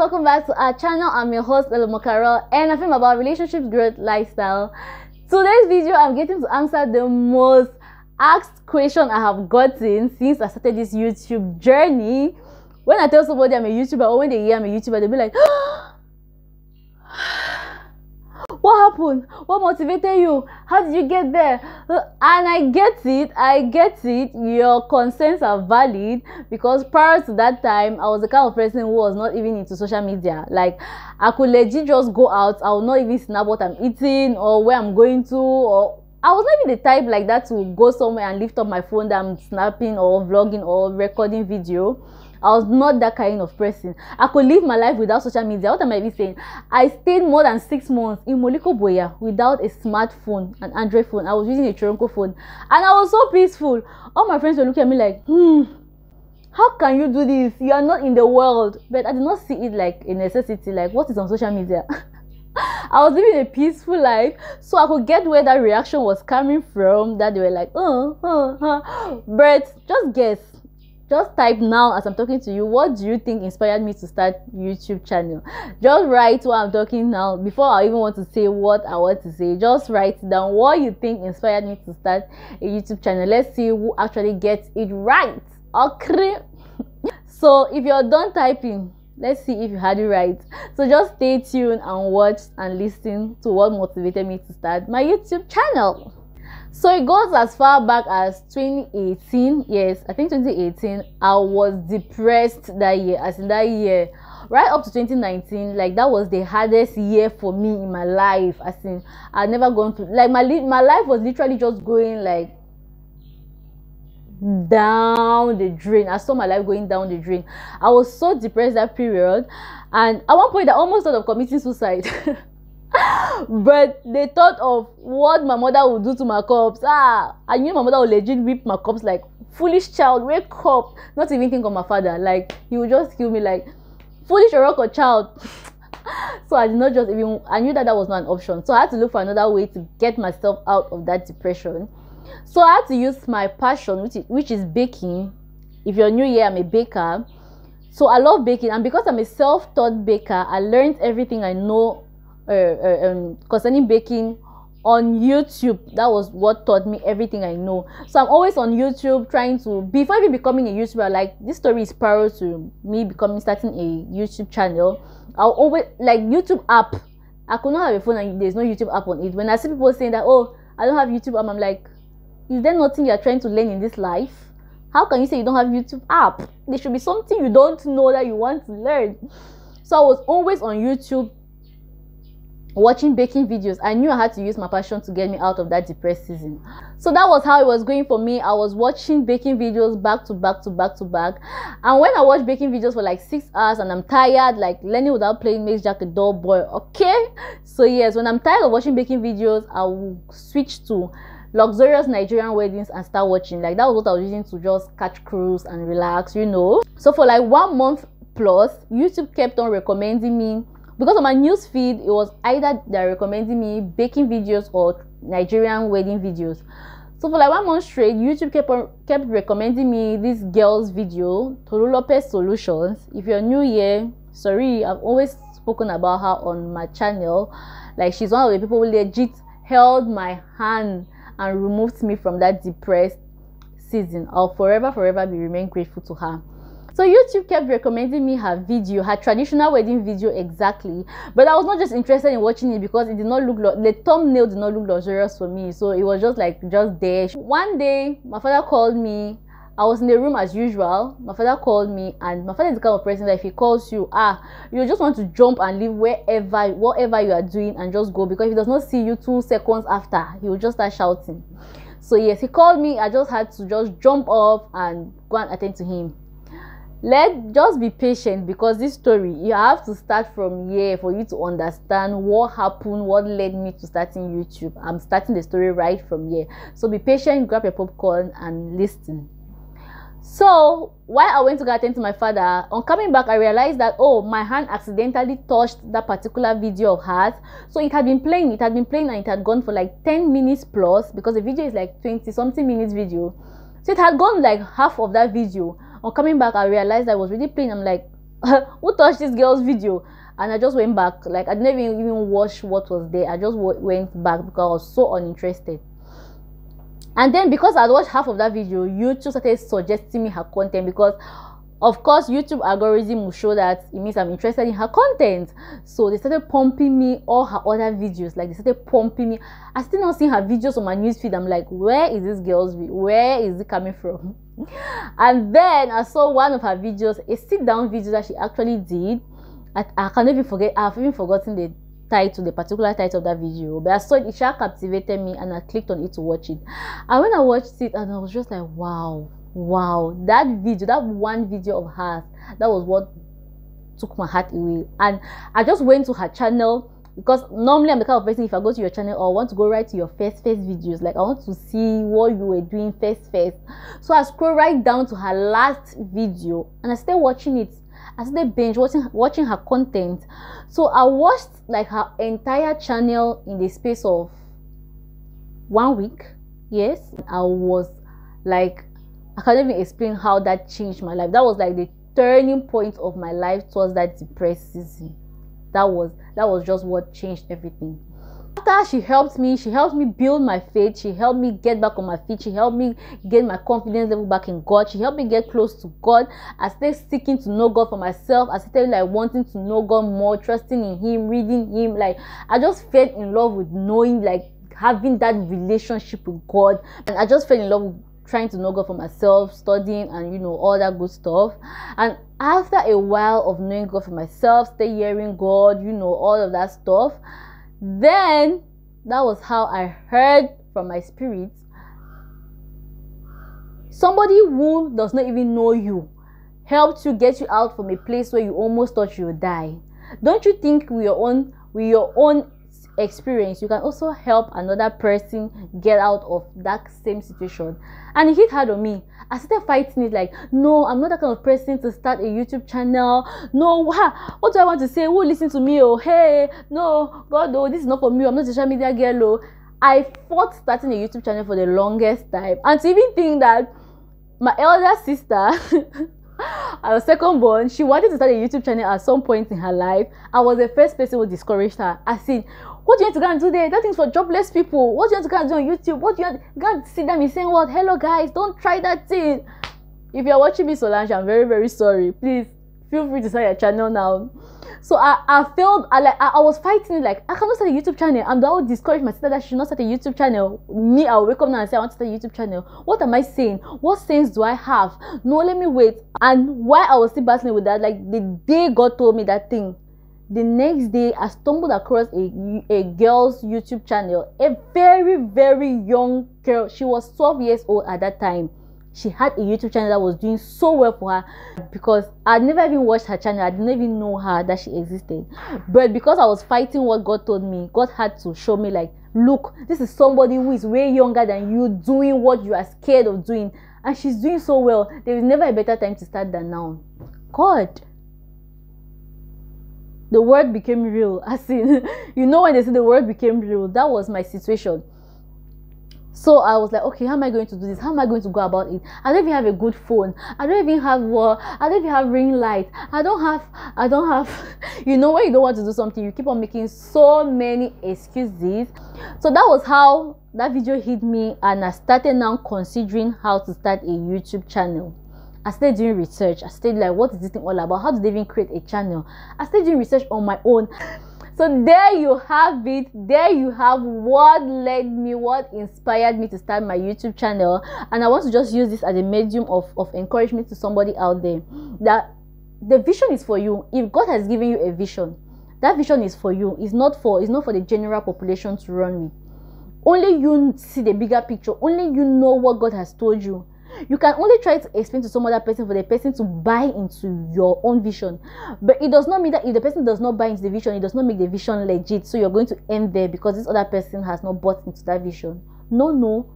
welcome back to our channel. I'm your host Elomo, and I film about relationships, growth, lifestyle. Today's video, I'm getting to answer the most asked question I have gotten since I started this YouTube journey. When I tell somebody I'm a YouTuber, or when they hear I'm a YouTuber, they'll be like, what happened? What motivated you? How did you get there? And I get it. Your concerns are valid, because prior to that time, I was the kind of person who was not even into social media. Like, I could legit just go out. I would not even snap what I'm eating or where I'm going to, or I was not even the type like that to go somewhere and lift up my phone that I'm snapping or vlogging or recording video. I was not that kind of person. I could live my life without social media. What am I even saying? I stayed more than 6 months in Moliko Boya without a smartphone, an Android phone. I was using a Choronko phone, and I was so peaceful. All my friends were looking at me like, how can you do this? You are not in the world. But I did not see it like a necessity. Like, what is on social media? I was living a peaceful life, so I could get where that reaction was coming from. That they were like, But just guess. Just type now as I'm talking to you, what do you think inspired me to start YouTube channel? Just write what I'm talking now before I even want to say what I want to say. Just write down what you think inspired me to start a YouTube channel. Let's see who actually gets it right. Okay. So if you're done typing, let's see if you had it right. So just stay tuned and watch and listen to what motivated me to start my YouTube channel. So it goes as far back as 2018. Yes, I think 2018. I was depressed that year. As in that year, right up to 2019, like that was the hardest year for me in my life. As in, I'd never gone through, like, my life was literally just going like down the drain. I saw my life going down the drain. I was so depressed that period, and at one point I almost thought of committing suicide. But they thought of what my mother would do to my corpse. I knew my mother would legit whip my corpse like, foolish child, wake up. Not even think of my father. Like, he would just kill me like, foolish or child. So I did not just even, I knew that was not an option. So I had to look for another way to get myself out of that depression. So I had to use my passion, which is baking. If you're new here, I'm a baker. So I love baking, and because I'm a self-taught baker, I learned everything I know concerning baking on YouTube. That was what taught me everything I know. So I'm always on YouTube trying to, before even becoming a YouTuber, like, this story is prior to me starting a YouTube channel. I'll always, like, YouTube app, I could not have a phone and there's no YouTube app on it. When I see people saying that, oh, I don't have YouTube app, I'm like, is there nothing you're trying to learn in this life? How can you say you don't have YouTube app? There should be something you don't know that you want to learn. So I was always on YouTube watching baking videos. I knew I had to use my passion to get me out of that depressed season. So that was how it was going for me. I was watching baking videos back to back. And when I watch baking videos for like 6 hours and I'm tired, like, learning without playing makes Jack a dull boy. Okay, so yes, when I'm tired of watching baking videos, I will switch to luxurious Nigerian weddings and start watching. Like, that was what I was using to just catch cruise and relax, you know. So for like 1 month plus, YouTube kept on recommending me, because on my news feed, it was either they're recommending me baking videos or Nigerian wedding videos. So for like 1 month straight, YouTube kept recommending me this girl's video, Tolu Lopez Solutions. If you're new here, sorry, I've always spoken about her on my channel. Like, she's one of the people who legit held my hand and removed me from that depressed season. I'll forever remain grateful to her. So YouTube kept recommending me her video, her traditional wedding video exactly. But I was not just interested in watching it because it did not look, the thumbnail did not look luxurious for me. So it was just like, just there. One day, my father called me. I was in the room as usual. My father called me, and my father is the kind of person that if he calls you, you just want to jump and leave whatever you are doing and just go, because if he does not see you 2 seconds after, he will just start shouting. So yes, he called me. I just had to just jump off and go and attend to him. Just be patient, because this story, you have to start from here for you to understand what happened, what led me to starting YouTube. I'm starting the story right from here. So be patient, grab your popcorn and listen. So while I went to go attend to my father, on coming back, I realized that, oh, my hand accidentally touched that particular video of hers. So it had been playing, and it had gone for like 10 minutes plus, because the video is like 20 something minutes video. So it had gone like half of that video. On coming back, I realized I was really playing. I'm like, who touched this girl's video? And I just went back. Like, I didn't even watch what was there. I just went back because I was so uninterested. And then because I'd watched half of that video, YouTube started suggesting me her content, because of course YouTube algorithm will show that it means I'm interested in her content. So they started pumping me all her other videos. Like, they started pumping me. I still not seeing her videos on my newsfeed. I'm like, where is this girl's video? Where is it coming from? And then I saw one of her videos, a sit down video that she actually did. I can't even forget. I've even forgotten the title, the particular title of that video, but I saw it. It captivated me, and I clicked on it to watch it. And when I watched it, and I was just like, wow, that video, that one video of hers, that was what took my heart away. And I just went to her channel, because normally I'm the kind of person, if I go to your channel or want to go right to your first videos, like I want to see what you were doing first. So I scroll right down to her last video, and I started watching it. I started binge watching her content. So I watched like her entire channel in the space of 1 week. Yes, I was like, I can't even explain how that changed my life. That was like the turning point of my life towards that depressed season. That was just what changed everything. After she helped me build my faith. She helped me get back on my feet. She helped me get my confidence level back in God. She helped me get close to God. I started seeking to know God for myself. I started like wanting to know God more, trusting in Him, reading Him. Like, I just fell in love with knowing, like having that relationship with God. And I just fell in love with trying to know God for myself, studying, and all that good stuff. And after a while of knowing God for myself, stay hearing God, all of that stuff, then that was how I heard from my spirit, somebody who does not even know you helped you get you out from a place where you almost thought you would die. Don't you think with your own experience, you can also help another person get out of that same situation? And it hit hard on me. I started fighting it, like, no, I'm not that kind of person to start a YouTube channel. No, what do I want to say? Who will listen to me? Oh, hey, no, God, oh, this is not for me. I'm not a social media girl. Oh. I fought starting a YouTube channel for the longest time. And to even think that my elder sister, our second born, she wanted to start a YouTube channel at some point in her life. I was the first person who discouraged her. I said, what do you want to go and do there? That thing's for jobless people. What do you want to go and do on YouTube? What do you want to go and sit down and saying what? Hello guys, don't try that thing. If you're watching me, Solange, I'm very, very sorry. Please feel free to start your channel now. So I failed. I was fighting it, like, I cannot start a YouTube channel. I'm the one who discouraged my sister that she should not start a YouTube channel. Me, I'll wake up now and say I want to start a YouTube channel. What am I saying? What sense do I have? No, let me wait. And while I was still battling with that, like the day God told me that thing, the next day I stumbled across a girl's YouTube channel. A very, very young girl. She was 12 years old at that time. She had a YouTube channel that was doing so well for her, because I'd never even watched her channel. I didn't even know her, that she existed. But because I was fighting what God told me, God had to show me, like, look, this is somebody who is way younger than you doing what you are scared of doing, and she's doing so well. There is never a better time to start than now. God, the word became real. As in, when they say the word became real, that was my situation. So I was like, okay, how am I going to do this? How am I going to go about it? I don't even have a good phone. I don't even have I don't even have ring light. I don't have when you don't want to do something, you keep on making so many excuses. So that was how that video hit me, and I started now considering how to start a YouTube channel. I started doing research. I started like, what is this thing all about? How do they even create a channel? I started doing research on my own. So there you have it. There you have what led me, what inspired me to start my YouTube channel. And I want to just use this as a medium of encouragement to somebody out there, that the vision is for you. If God has given you a vision, that vision is for you. It's not for the general population to run with. Only you see the bigger picture. Only you know what God has told you. You can only try to explain to some other person for the person to buy into your own vision. But it does not mean that if the person does not buy into the vision, it does not make the vision legit. So you're going to end there because this other person has not bought into that vision. No.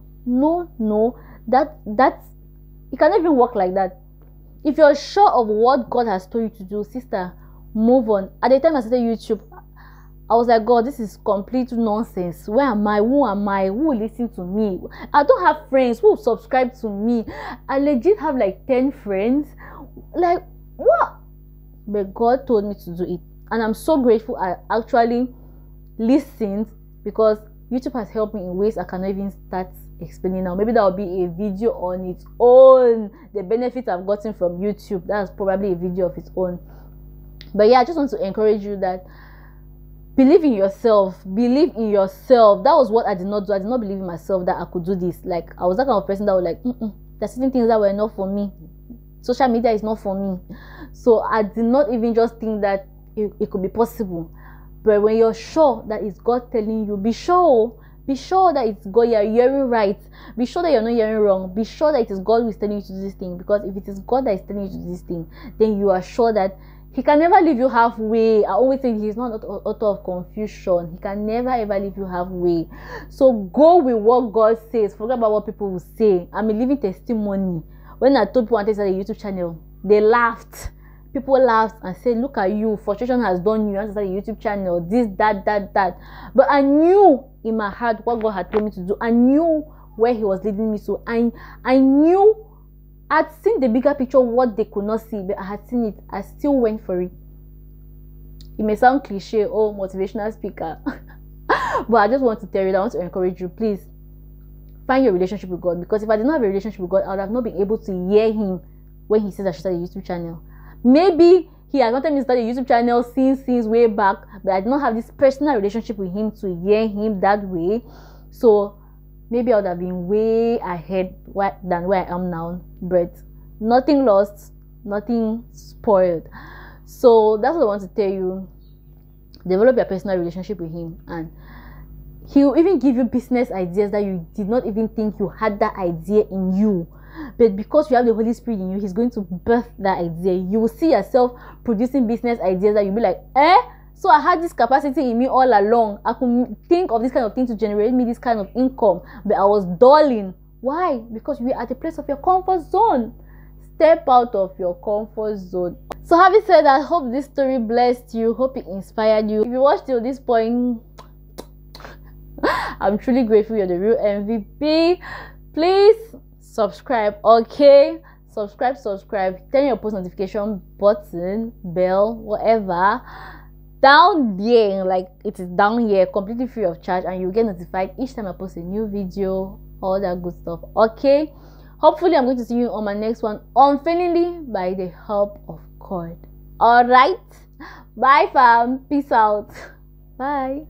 That's it cannot even work like that. If you're sure of what God has told you to do, sister, move on. At the time I started YouTube, I was like, God, this is complete nonsense. Where am I? Who am I? Who will listen to me? I don't have friends who subscribe to me. I legit have like 10 friends. Like, what? but God told me to do it, and I'm so grateful I actually listened, because YouTube has helped me in ways I cannot even start explaining now. Maybe that will be a video on its own. The benefits I've gotten from YouTube, that's probably a video of its own. But yeah, I just want to encourage you that believe in yourself. Believe in yourself. That was what I did not do. I did not believe in myself that I could do this. Like, I was that kind of person that was like, there's certain things that were not for me. Social media is not for me. So I did not even just think that it could be possible. But when you're sure that it's God telling you, be sure that it's God, you're hearing right. Be sure that you're not hearing wrong. Be sure that it is God who is telling you to do this thing. Because if it is God that is telling you to do this thing, then you are sure that He can never leave you halfway. I always say He's not an author of confusion. He can never ever leave you halfway. So go with what God says. Forget about what people will say. I'm a living testimony. When I told people I wanted to start a YouTube channel, they laughed. People laughed and said, look at you, frustration has done you. You want to start a YouTube channel, this, that. But I knew in my heart what God had told me to do. I knew where He was leading me to. I knew I'd seen the bigger picture, what they could not see, but I had seen it. I still went for it. It may sound cliche, oh, motivational speaker. But I just want to tell you that I want to encourage you, please find your relationship with God. Because if I did not have a relationship with God, I would have not been able to hear Him when He says I should start a YouTube channel. Maybe He had wanted me to start a YouTube channel since way back, but I did not have this personal relationship with Him to hear Him that way. So maybe I would have been way ahead than where I am now. But nothing lost, nothing spoiled. So that's what I want to tell you. Develop your personal relationship with Him, and He will even give you business ideas that you did not even think you had that idea in you. But because you have the Holy Spirit in you, He's going to birth that idea. You will see yourself producing business ideas that you'll be like, so I had this capacity in me all along. I could think of this kind of thing to generate me this kind of income, but I was dulling. Why? Because you are at the place of your comfort zone. Step out of your comfort zone. So having said that, I hope this story blessed you. Hope it inspired you. If you watched till this point, I'm truly grateful. You're the real MVP. Please subscribe, okay? Subscribe. Turn your post notification button, bell, whatever, down there, like it is down here, completely free of charge, and you'll get notified each time I post a new video, all that good stuff, okay? Hopefully I'm going to see you on my next one, unfailingly, by the help of God. All right, bye fam, peace out, bye.